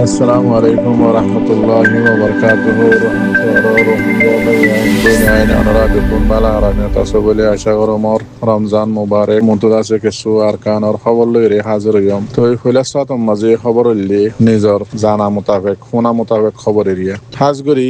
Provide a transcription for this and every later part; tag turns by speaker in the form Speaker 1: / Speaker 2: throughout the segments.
Speaker 1: السلام عليكم ورحمة الله وبركاته. রমজান মুবারক মুতদাসে কিছু আরকানের খবর লইরে হাজির হইম তো ফিলাসাতম মাঝে খবর হইলে নিজর জানা মোতাবেক শোনা মোতাবেক খবর এরিয়া হাজগরি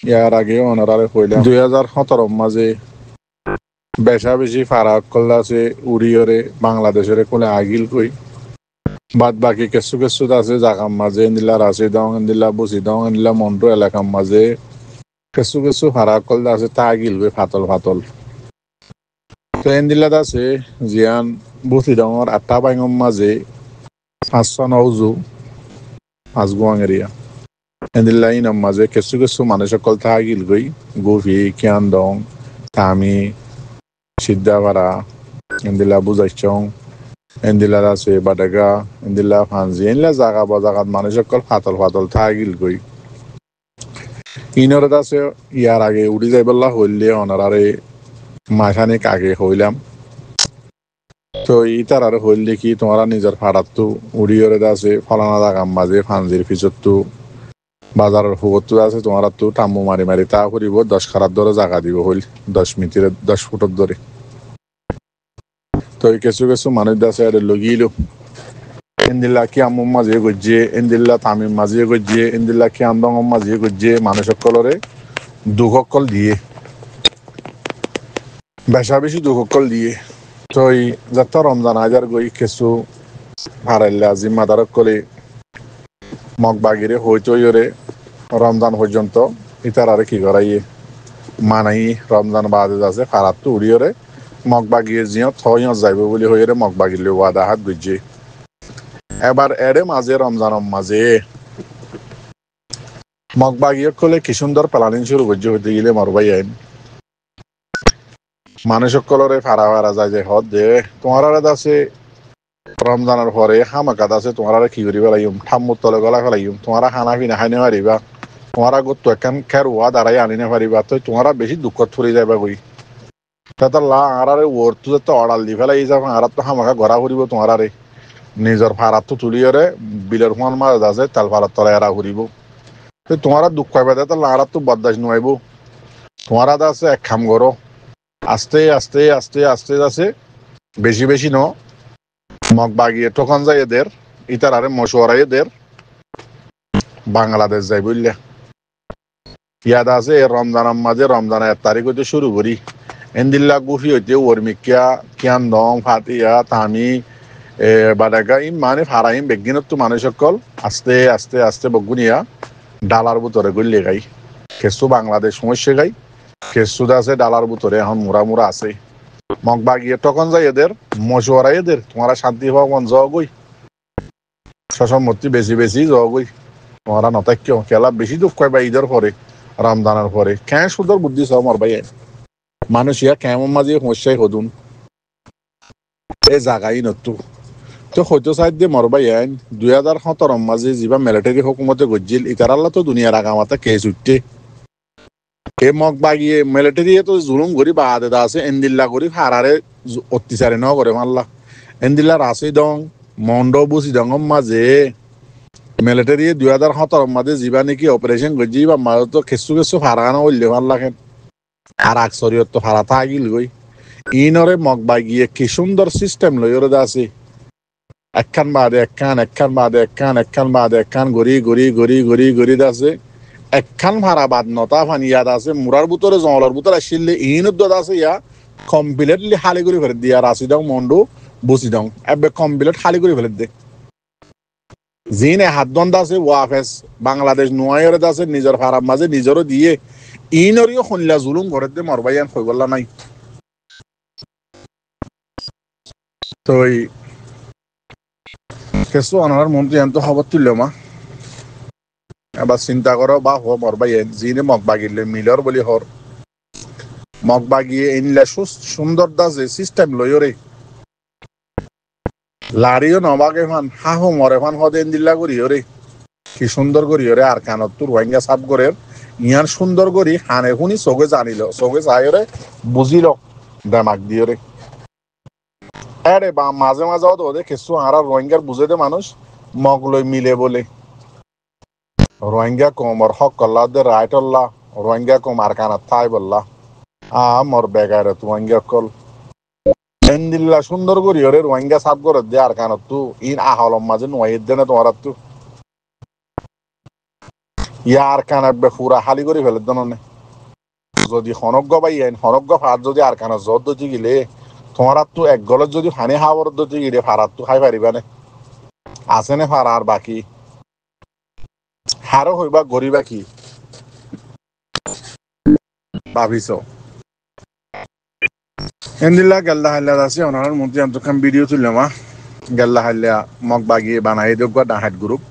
Speaker 1: ইয়ার আগে অনারারে কইলাম 2017 মাঝে বেশা বেশি ফারাক কল্লাছে উড়িয়রে বাংলাদেশের কোলে আগিল কই বাদ বাকি কিছু কিছু আছে জাগার মাঝে ইন্দিলা রাশি দং ইন্দিলা বুসি দং ইন্দিলা মন্টু এলাকার মাঝে কিছু কিছু ফারাক কল আছে তা গিলবে ফাতল ফাতল তো ইন্দিলাত আছে জিয়ান বুসি দঙর আটটা বাইঙর মাঝে 509 আজগুয়াং এরিয়া ইন্দিলা ইনার মাঝে কিছু কিছু মানুষ সকল তা গিল গই গুফি কিয়ান দং তামি সিদ্ধাপাড়া ইন্দিলা বুজাইচং ইন্দিলার আছে বাডাগা ইন্দিলা ফানজি ইনলা জাগা বাজাগাত মানুষ সকল ফাতল ফাতল থাকিল গই ইনরত আছে ইয়ার আগে উড়ি যাইবল্লা হইলে অনারারে মাখানিক আগে হইলাম তো ইতার আর হইলে কি তোমারা নিজের ফাড়াতো উড়িয়রে আছে ফলানা জাগার মাঝে ফানজির পিছতো বাজারের হুবতো আছে তোমার তো টাম্মু মারি মারি তা করিব 10 খারাপ ধরে জাগা দিব হইল 10 মিটারে 10 ফুটের ধরে তো কিছু কিছু মানুষ আছে আর লগিলো ইন্দিল্লা কি আমুম মাঝে গজ্জে ইন্দিল্লা তামিম মাঝে গজ্জে ইন্দিল্লা কি আমদং মাঝে গজ্জে মানুষ সকলরে দুঃখকল দিয়ে বেশা বেশি দুঃখকল দিয়ে তো এই যত রমজান হাজার গই কিছু হারাইলে জিম্মাদারক করে মগবাগিরে হইতইরে রমজান পর্যন্ত ইতার আর কি করাইয়ে মানাই রমজান বাদে আছে খারাপ তো উড়িয়রে মগবাগিয়ে জিও থইয় যাইব বলে হইরে মগবাগিলে ওয়াদা হাত বুঝছে এবার এরে মাঝে রমজানের মাঝে মগবাগিয়ে কলে কি সুন্দর প্ল্যানিং শুরু করছে হইতে গেলে মরবাই আইন মানুষ সকলরে ফারা ফারা যায় যে হদ দে তোমার আছে রমজানের পরে হামাকাত আছে তোমার কি করিবা লাগিম ঠাম্মুর তলে গলা ফেলাইম তোমার খানা পিনা খাইনে পারিবা তোমার গোত্ত একান খের ওয়া দাঁড়াই আনিনে পারিবা তো তোমার বেশি দুঃখত ফুরি যাবা কই তাতে লা আরারে ওরতু তো অর্ডার দি ফেলাই যাবা আর তো হামাকা গড়া ফুরিব তোমারে নিজের ফারাত তো তুলিয়রে বিলের হুয়ান মাছ আছে তাল ফারাত তলে এরা ফুরিব তো তোমার দুঃখ পাইবা তো লারাত তো বদদাস নুয়াইব তোমার আছে এক খাম করো আস্তে আস্তে আস্তে আস্তে আছে বেশি বেশি ন মগবাগিয়ে তখন যায় এদের ইতার আরে মশওয়ারা এদের বাংলাদেশ যাই বুঝলে ইয়াদ আছে রমজানের মাঝে রমজানের 1 তারিখ হইতে শুরু করি এন্দিল্লা গুফি হইতে ওরমিকিয়া কিয়ান দং ফাতিয়া তামি বাডাগা ইম মানে ফারাইম বেগিনত তো মানুষ সকল আস্তে আস্তে আস্তে বগুনিয়া ডালার ভিতরে গলিয়ে গাই কেসু বাংলাদেশ সমস্যা গাই কেসু আছে ডালার ভিতরে এখন মুরা মুরা আছে মগবাগিয়ে তখন যায় এদের মশওয়ারা এদের তোমারা শান্তি ভগবান জগই সসম্মতি বেশি বেশি জগই তোমারা নতাক্য খেলা বেশি দুঃখ পাইবা ঈদের পরে রমজানের পরে কেন সুন্দর বুদ্ধি সব মরবাই মানুষ ইয়া কেমন মাঝে সমস্যায় হদুন এ জাগাই নতু তো হয়তো সাইড দিয়ে মরবাই আইন 2017 মাঝে যা মিলিটারি হুকুমতে গজ্জিল ইতারাল্লা তো দুনিয়ার আগামাতা কেস উঠতে এ মগবাগিয়ে মিলিটারি তো জুলুম করি বাদে আছে এন্দিল্লা করি হারারে অত্যাচারে ন করে মাল্লা এন্দিল্লা রাশি দং মন্ড বুসি দং মাঝে মিলিটারি 2017 মাঝে যা নাকি অপারেশন গজ্জি বা মাঝে তো কিছু কিছু ফারানো হইলে মাল্লা খেন আর আকসরিয়ত তো ফারা থাকিল গই ইনরে মগবাগিয়ে কি সুন্দর সিস্টেম লইরে আছে একখান বাদে একখান একখান বাদে একখান একখান বাদে একখান গড়ি গড়ি গড়ি গড়ি গড়ি আছে একখান ভাড়া বাদ নতা ফানি ইয়াদ আছে মুরার ভিতরে জঙ্গলের ভিতরে আসলে ইনত দদ আছে ইয়া কমপ্লিটলি খালি করে ফেলে দিয়া রাশি দং মন্ডু বসি দং এবে কমপ্লিট খালি করে ফেলে দে জিনে হাত দন্দ আছে ওয়াফেস বাংলাদেশ নোয়াইরে আছে নিজের ফারাম মাঝে নিজেরও দিয়ে ইনরিও খনলা জুলুম করে দে মরবাইয়ান হই গল্লা নাই তো কেসু অনার মন্ত্রী এত খবর তুলল মা এবার চিন্তা করো বা হ মরবাইয়ান জিনে মগবাগিলে মিলর বলি হর মগবাগিয়ে ইনলা সুন্দর দাসে সিস্টেম লইরে লারিও নবাগে ফান হাহো মরে ফান হদেন দিল্লা করি ওরে কি সুন্দর করি ওরে আর কানত তোর রোহিঙ্গা সাপ করে ইয়ার সুন্দর করি হানে শুনি চোখে জানিল চোখে চাই রে বুঝিল দেমাক দিয়ে রে আরে বা মাঝে মাঝে ওদের কিছু আর রোহিঙ্গার বুঝে দে মানুষ মগলই মিলে বলে রোহিঙ্গা কমর হক কল্লা দে রাইট অল্লা রোহিঙ্গা কম আর কানা থাই বললা মর বেগারে তু রোহিঙ্গা কল এন্দিল্লা সুন্দর করি ওরে রোহিঙ্গা সাফ করে দে আর কানত তু ইন আহলম মাঝে নয় দেনে তোমার তু ইয়ার কানাবে পুরা হালি করে ফেলে দনে যদি হনজ্ঞ বাই আইন হনজ্ঞ ফার যদি আর কানা জত দতি গিলে তোমার তো এক গলত যদি ফানি হাওয়ার দতি গিলে ফারাত তো খাই পারিবা নে আছে নে ফার আর বাকি হারো হইবা গরিবা কি ভাবিছ এন্দিল্লা গেলদা হাল্লা আছে ওনার মধ্যে এতক্ষণ ভিডিও তুললাম গেলদা হাল্লা মগ বাগিয়ে বানাই দেব ডাহাত গ্রুপ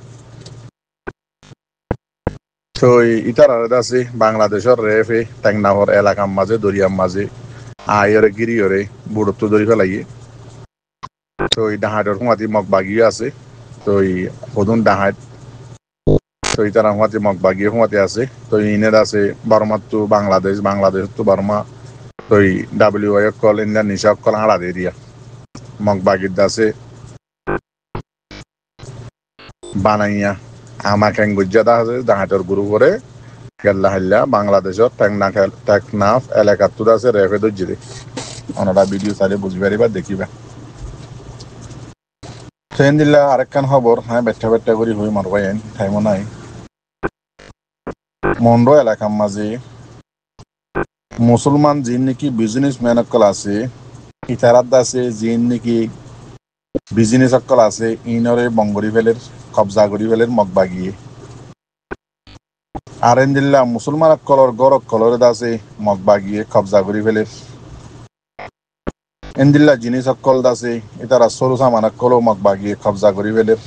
Speaker 1: তো ইটার আছে বাংলাদেশের রেফে টেংনাহর এলাকার মাঝে দরিয়ার মাঝে আয়রে গিরিয়রে বুড়ত্ব দরি ফেলাইয়ে তো এই ডাহাতের হুমাতি মগ বাগিয়ে আছে তো এই হদুন ডাহাত তো ইটার হুমাতি মগ বাগিয়ে হুমাতি আছে তো ইনের আছে বর্মার তো বাংলাদেশ বাংলাদেশ তো বর্মা তো WI কল ইন্ডিয়ান নিশা কল হাড়া দিয়ে দিয়া মগ বাগির আছে বানাইয়া আমাকে গুজ্জাদা আছে ডাহাতের গুরু করে গেল্লা হাল্লা বাংলাদেশের টেকনাফ এলাকার তুর আছে রেফে দর্জিরে ওনারা ভিডিও চাইলে বুঝবে পারিবা দেখিবা ট্রেন দিলা আরেকখান খবর হ্যাঁ বেঠা বেঠা করে হই মারবাই আইন টাইমও নাই মন্ডো এলাকার মাঝে মুসলমান যিন নাকি বিজনেসম্যান অকল আছে ইতারাত আছে যিন নাকি বিজনেস অকল আছে ইনরে বঙ্গরি ফেলের কবজা করি ফেলের মগবাগিয়ে আর দিল্লা মুসলমান অকলর গড় অকলরে আছে মগবাগিয়ে কবজা করি ফেলের এন্দিল্লা জিনিস অকল আছে ইতারা সরু সামান অকলও মগবাগিয়ে কবজা করি ফেলের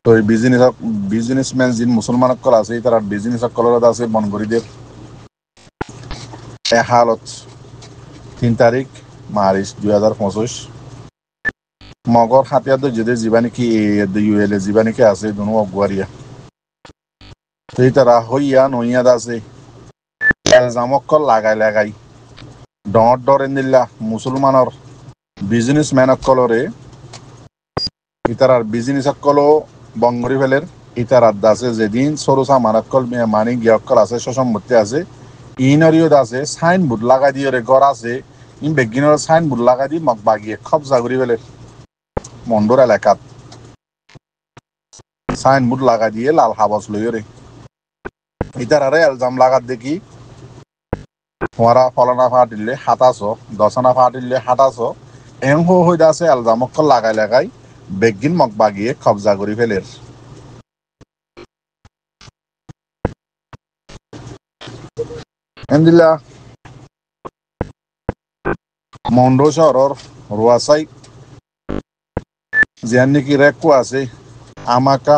Speaker 1: তো এই বিজনেসম্যান যিন মুসলমান অকল আছে ইতারা বিজনেস অকলর আছে বনগরিদের হালত 3 তারিখ মার্চ 2025 মগর হাতিয়ার যদি জীবানিকি UL জীবানিকি আছে দুনো অগুয়ারিয়া তো তারা হইয়া নইয়া আছে এলজামকল লাগাই ডর ডরেন দিল্লা মুসলমানের বিজনেসম্যান অকলরে ইতারার বিজনেস অকল বঙ্গরি ফেলের ইতারার আছে যেদিন সরুসা মানকল মানি গিয়কল আছে সসম্মতি আছে ইনরিও আছে সাইনবোর্ড লাগাই দিয়ে ঘর আছে ইন বেগিনের সাইনবোর্ড লাগাই দি মগ বাগিয়ে কবজা করি ফেলের মন্ডোর এলাকাত সাইনবোর্ড লাগাই দিয়ে লাল হাবস লইরে ইতারারে এলজাম লাগাত দেখি তোমারা ফলনা ফাটিলে 27 দশনা ফাটিলে 27 এং হয়ে আছে এলজামকল লাগাই বেগিন মগ বাগিয়ে কবজা করি ফেলের এন্দিলা মন্ডো শহরের রুয়াসাই জিয়ান নাকি রেকো আছে আমাকা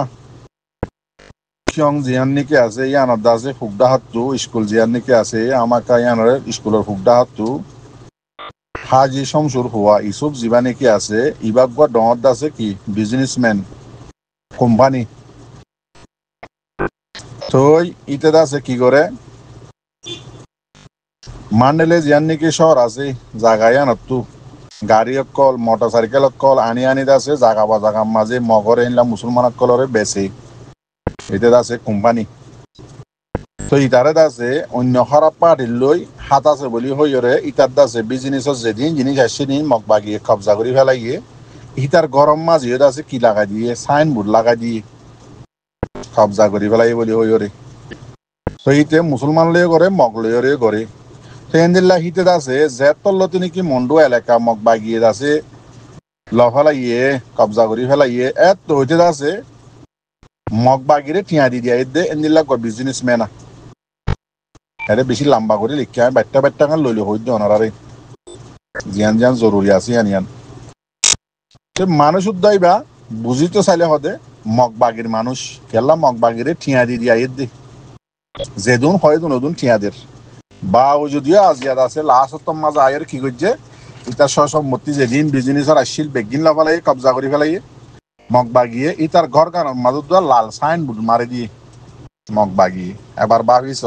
Speaker 1: কিয়ং জিয়ান নাকি আছে ইয়ানত আছে ফুকদাহাতু স্কুল জিয়ান নাকি আছে আমাকা ইয়ানরে স্কুলের ফুকদাহাতু হাজি শমসুর হুয়া ইসুফ জিবা নাকি আছে ইবাগবা ডঙত আছে কি বিজনেসম্যান কোম্পানি তো ইতে আছে কি করে মান্ডেলে জিয়ান নাকি শহর আছে জাগায় ইয়ানতু গাড়ি অকল মোটরসাইকেল অকল আনি আছে জাগা বা জাগার মাঝে মগরে এনলা মুসলমান অকলরে বেছে এটা আছে কোম্পানি তো ইটারে আছে অন্য খারাপ পার্টির লই হাত আছে বলি হইরে ইটার আছে বিজনেসর যেদিন জিনিস আসছে নিন মগ বাগিয়ে কবজা করে ফেলাইয়ে ইটার গরম মাঝে আছে কি লাগাই দিয়ে সাইনবোর্ড লাগাই দিয়ে কবজা করে ফেলাই বলি হইরে তো ইতে মুসলমান লয়ে করে মগ লয়ে করে তেন্দিল্লা হিতে আছে জেতল্লতি নাকি মন্ডু এলাকা মগ বাগিয়ে আছে লফালাইয়ে কবজা করে ফেলাইয়ে এত হইতে আছে মগ বাগিরে টিয়া দি দিয়া এদে এন্দিল্লা বিজনেসম্যান এটা বেশি লম্বা করে লিখে আমি বাট্টা খান লইলে হইত অনারারে জিয়ান জরুরি আছে ইয়ান মানুষ উদ্দাইবা বুঝি তো চাইলে হদে মগ বাগির মানুষ কেলা মগ বাগিরে টিয়া দি দিয়া এদে যেদুন হয় দুন টিয়াদের বা ও যদিও আজিয়াদ আছে লাস্ট মাঝে আয়ের কি করছে ইতার সসম্মতি যেদিন বিজনেসের আসছিল বেগিন লাফালাই কবজা করে ফেলাই মগ বাগিয়ে ইতার ঘর গানোর মাজত লাল সাইনবোর্ড মারি দিয়ে মগ বাগিয়ে এবার ভাবিছ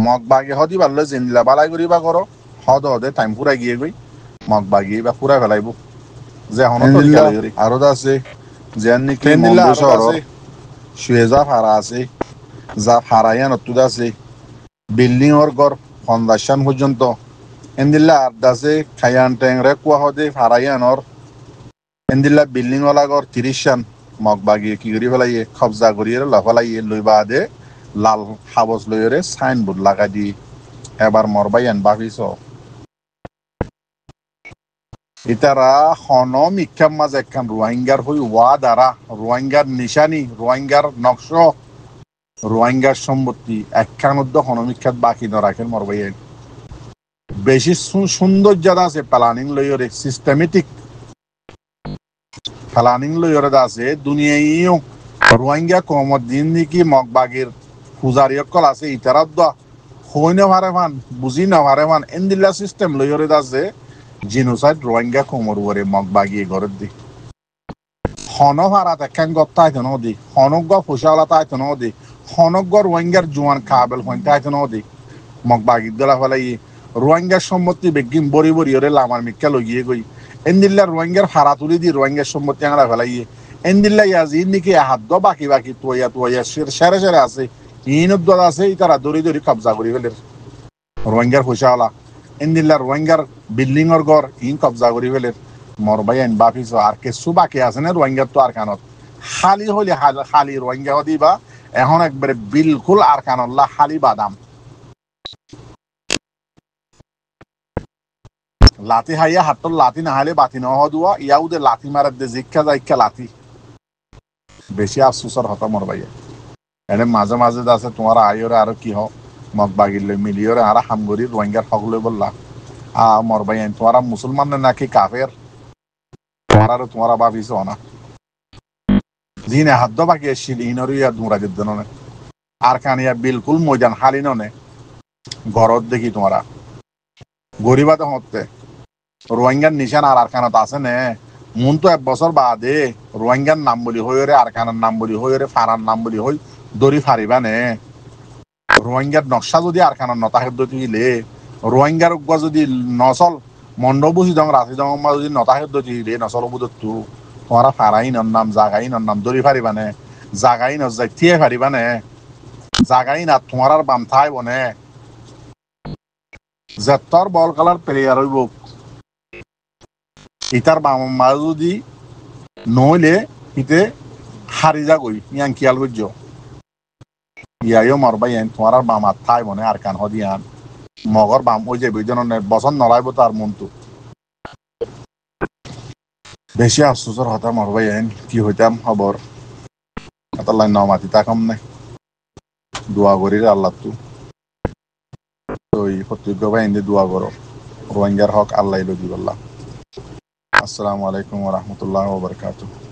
Speaker 1: মগ বাগিয়ে হদি পারলে জেনিলা বালাই করিবা করো হদে টাইম ফুরাই গিয়ে গই মগ বাগি বা পুরা ফেলাইব যে এখনো তরিকা লই আরো আছে যেন নাকি মন্ডু শহর সুয়েজা ফারা আছে যা ফারাইয়ান অতুদ আছে বিল্ডিং ওর গড় ফাউন্ডেশন পর্যন্ত এন্দিল্লা আদাসে খায়ান ট্যাংরে কুয়া হদে ফারাইয়ানর এন্দিল্লা বিল্ডিং ওলা গড় 30 শান মগ বাগিয়ে কি করি ফেলাইয়ে কবজা করিয়ে লফালাইয়ে লই বাদে লাল হাবস লইরে সাইনবোর্ড লাগা দি এবার মরবাইয়ান ভাবিস ইতারা হন মিক্ষাম মাঝে একখান রোহিঙ্গার হই ওয়া দ্বারা রোহিঙ্গার নিশানি রোহিঙ্গার নকশ রোহিঙ্গার সম্পত্তি একখান উদ্য হনমিক্ষাত বাকি ন রাখেন মরবাইয়ান বেশি সৌন্দর্যতা আছে প্ল্যানিং লইরে সিস্টেমেটিক প্ল্যানিং লইরে আছে দুনিয়াইও রোহিঙ্গা কমত দিন নাকি মগবাগির পূজারি অকল আছে ইতারা হই না পারে ফান বুঝি না পারে ফান এন্দিল্লা সিস্টেম লইরে আছে জিনোসাইড রোহিঙ্গা কমর ওরে মগবাগি ঘরের দি হন ভাড়াত একখান গত্তাইত নদী হনজ্ঞ ফুসাওলা তাইত নদী হনজ্ঞ রোহিঙ্গার জোয়ান কাবেল হইন তাইত নদী মগবাগি গলা ফেলাই রোহিঙ্গার সম্মতি বেগিম বড়ি বড়ি ওরে লামার মিক্কা লগিয়ে গই এন্দিল্লা রোহিঙ্গার হারা তুলি দি রোহিঙ্গার সম্মতি আঙড়া ফেলাই এন্দিল্লা ইয়াজি নাকি হাত বাকি বাকি তুয়া সেরে সেরে আছে ইনুদ্দ আছে তারা দড়ি দড়ি কবজা করি ফেলে রোহিঙ্গার ফুসাওলা এন্দিল্লা রোহিঙ্গার বিল্ডিং ওর ঘর ইন কবজা করি ফেলে মরবাই আইন বাফিস আর কিছু বাকি আছে না রোহিঙ্গার তো আর কানত খালি হইলে খালি রোহিঙ্গা দিবা এখন একবারে বিলকুল আর কানল্লা খালি বাদাম লাঠি হাইয়া হাতর লাঠি না হাইলে বাতি নহ দুয়া ইয়াউদে লাঠি মারার দে জিক্ষা যাইক্ষা লাঠি বেশি আফসোসর হতা মরবাই এনে মাঝে মাঝে আছে তোমার আইরে আরো কি হ মগ বাগিলে মিলিয়রে আর হামগরি রোহিঙ্গার হকলে বললা মরবাই আইন তোমার মুসলমান নাকি কাফের তোমার ভাবিস না জিনে হাত বাকি এসছিল ইনর ইয়া দুমরা দিদ্দন আর কানিয়া বিলকুল ময়দান হালি ননে ঘরত দেখি তোমারা গরিবাতে হতে রোহিঙ্গার নিশান আর কানত আছে নে মন তো 1 বছর বাদে রোহিঙ্গার নাম বলি হইরে আর কানার নাম বলি হইরে ফারার নাম বলি হই দড়ি ফারিবা নে রোহিঙ্গার নকশা যদি আর কানার নতাহেদ দিলে রোহিঙ্গার যদি নচল মণ্ডবুসি দং রাশি দং যদি নতাহেদ দিলে নচল বুধু তোমারা ফারাই নাম জাগাই নাম দড়ি ফারিবা নে জাগাই নজাই থিয়ে ফারিবা নে জাগাই না তোমার আর বাম থাইব নে যেতর বল কালার প্লেয়ার হইব ইতার বাম মা যদি নইলে ইতে হারি যা গই ইয়াং কিয়াল গজ্জ ইয়াইও মরবাই আইন তোমার আর বাম থাইব নে আর কান হদিয়ান মগর বাম ওই যে বিজন বসন নলাইব তার মনটো বেশি আফসোসর হতা মরবাই আইন কি হইতাম খবর আল্লাহ নমাতি তাকাম নাই দোয়া করি আল্লাহ তো ওই প্রত্যেক বাহিনী দোয়া করো রোহিঙ্গার হক আল্লাহ লজি বললাম আসসালামু আলাইকুম ওয়া রাহমাতুল্লাহি ওয়া বারাকাতুহু